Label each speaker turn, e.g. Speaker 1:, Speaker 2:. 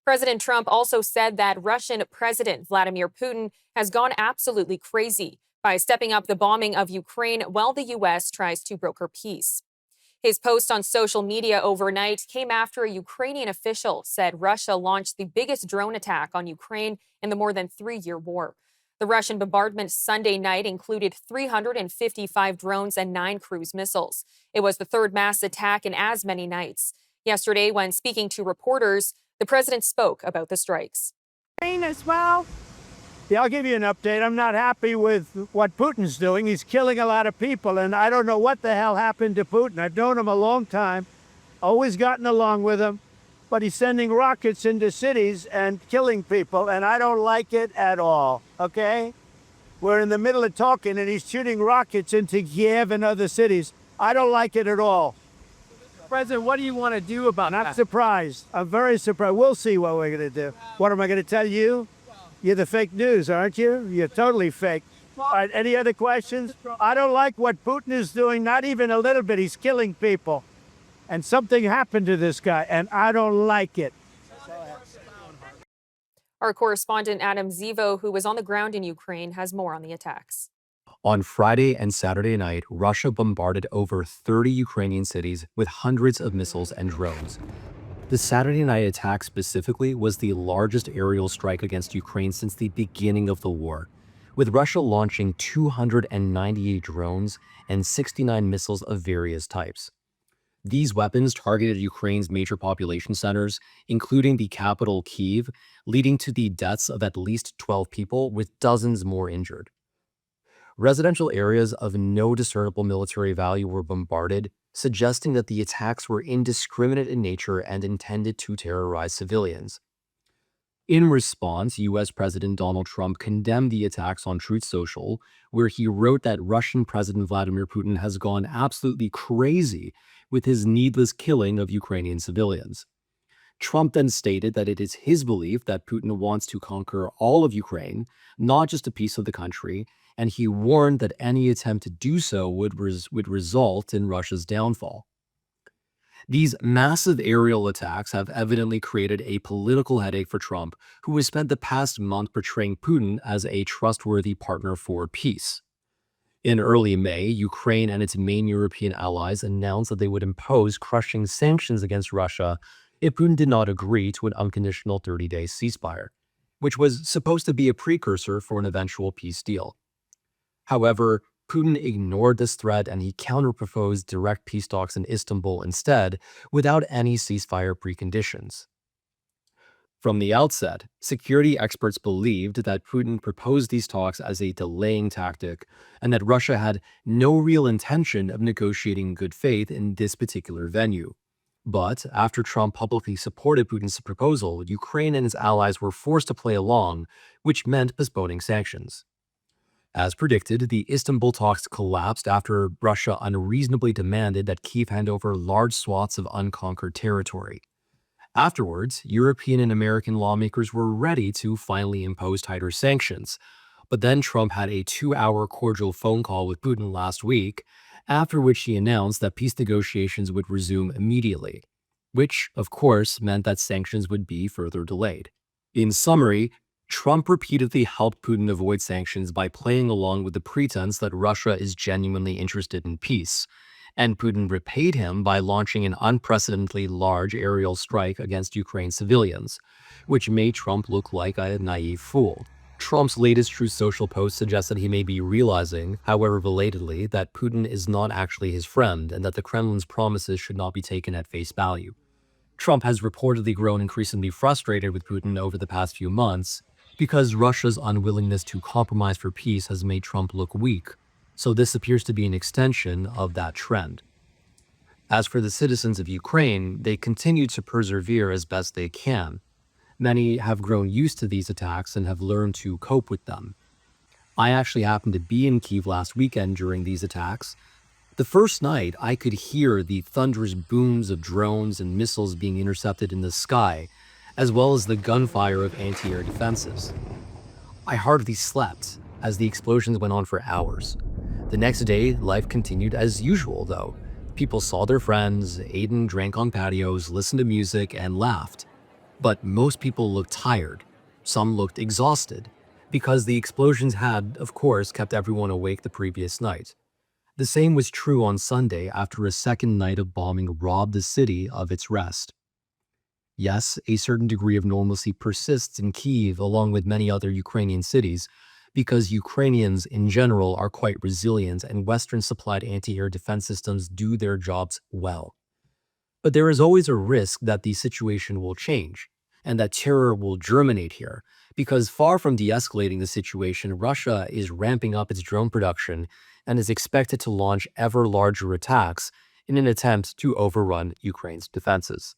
Speaker 1: President Trump also said that Russian President Vladimir Putin has gone absolutely crazy by stepping up the bombing of Ukraine while the U.S. tries to broker peace. His post on social media overnight came after a Ukrainian official said Russia launched the biggest drone attack on Ukraine in the more than 3-year war. The Russian bombardment Sunday night included 355 drones and 9 cruise missiles. It was the third mass attack in as many nights. Yesterday, when speaking to reporters, the president spoke about the strikes.
Speaker 2: As well. Yeah, I'll give you an update. I'm not happy with what Putin's doing. He's killing a lot of people, and I don't know what the hell happened to Putin. I've known him a long time, always gotten along with him, but he's sending rockets into cities and killing people, and I don't like it at all, okay? We're in the middle of talking, and he's shooting rockets into Kiev and other cities. I don't like it at all.
Speaker 3: President, what do you want to do about that?
Speaker 2: Not surprised. I'm very surprised. We'll see what we're going to do. What am I going to tell you? You're the fake news, aren't you? You're totally fake. All right, any other questions? I don't like what Putin is doing, not even a little bit. He's killing people. And something happened to this guy, and I don't like it.
Speaker 1: Our correspondent Adam Zivo, who was on the ground in Ukraine, has more on the attacks.
Speaker 4: On Friday and Saturday night, Russia bombarded over 30 Ukrainian cities with hundreds of missiles and drones. The Saturday night attack specifically was the largest aerial strike against Ukraine since the beginning of the war, with Russia launching 298 drones and 69 missiles of various types. These weapons targeted Ukraine's major population centers, including the capital Kyiv, leading to the deaths of at least 12 people, with dozens more injured. Residential areas of no discernible military value were bombarded, suggesting that the attacks were indiscriminate in nature and intended to terrorize civilians. In response, U.S. President Donald Trump condemned the attacks on Truth Social, where he wrote that Russian President Vladimir Putin has gone absolutely crazy with his needless killing of Ukrainian civilians. Trump then stated that it is his belief that Putin wants to conquer all of Ukraine, not just a piece of the country, and he warned that any attempt to do so would result in Russia's downfall. These massive aerial attacks have evidently created a political headache for Trump, who has spent the past month portraying Putin as a trustworthy partner for peace. In early May, Ukraine and its main European allies announced that they would impose crushing sanctions against Russia if Putin did not agree to an unconditional 30-day ceasefire, which was supposed to be a precursor for an eventual peace deal. However, Putin ignored this threat and he counterproposed direct peace talks in Istanbul instead, without any ceasefire preconditions. From the outset, security experts believed that Putin proposed these talks as a delaying tactic and that Russia had no real intention of negotiating in good faith in this particular venue. But after Trump publicly supported Putin's proposal, Ukraine and its allies were forced to play along, which meant postponing sanctions. As predicted, the Istanbul talks collapsed after Russia unreasonably demanded that Kyiv hand over large swaths of unconquered territory. Afterwards, European and American lawmakers were ready to finally impose tighter sanctions, but then Trump had a 2-hour cordial phone call with Putin last week, after which he announced that peace negotiations would resume immediately, which, of course, meant that sanctions would be further delayed. In summary, Trump repeatedly helped Putin avoid sanctions by playing along with the pretense that Russia is genuinely interested in peace, and Putin repaid him by launching an unprecedentedly large aerial strike against Ukraine civilians, which made Trump look like a naive fool. Trump's latest Truth Social post suggests that he may be realizing, however belatedly, that Putin is not actually his friend and that the Kremlin's promises should not be taken at face value. Trump has reportedly grown increasingly frustrated with Putin over the past few months, because Russia's unwillingness to compromise for peace has made Trump look weak, so this appears to be an extension of that trend. As for the citizens of Ukraine, they continue to persevere as best they can. Many have grown used to these attacks and have learned to cope with them. I actually happened to be in Kyiv last weekend during these attacks. The first night, I could hear the thunderous booms of drones and missiles being intercepted in the sky, as well as the gunfire of anti-air defenses. I hardly slept as the explosions went on for hours. The next day, life continued as usual, though. People saw their friends, ate and drank on patios, listened to music, and laughed. But most people looked tired. Some looked exhausted, because the explosions had, of course, kept everyone awake the previous night. The same was true on Sunday after a second night of bombing robbed the city of its rest. Yes, a certain degree of normalcy persists in Kyiv along with many other Ukrainian cities, because Ukrainians in general are quite resilient and Western-supplied anti-air defense systems do their jobs well. But there is always a risk that the situation will change, and that terror will germinate here, because far from de-escalating the situation, Russia is ramping up its drone production and is expected to launch ever larger attacks in an attempt to overrun Ukraine's defenses.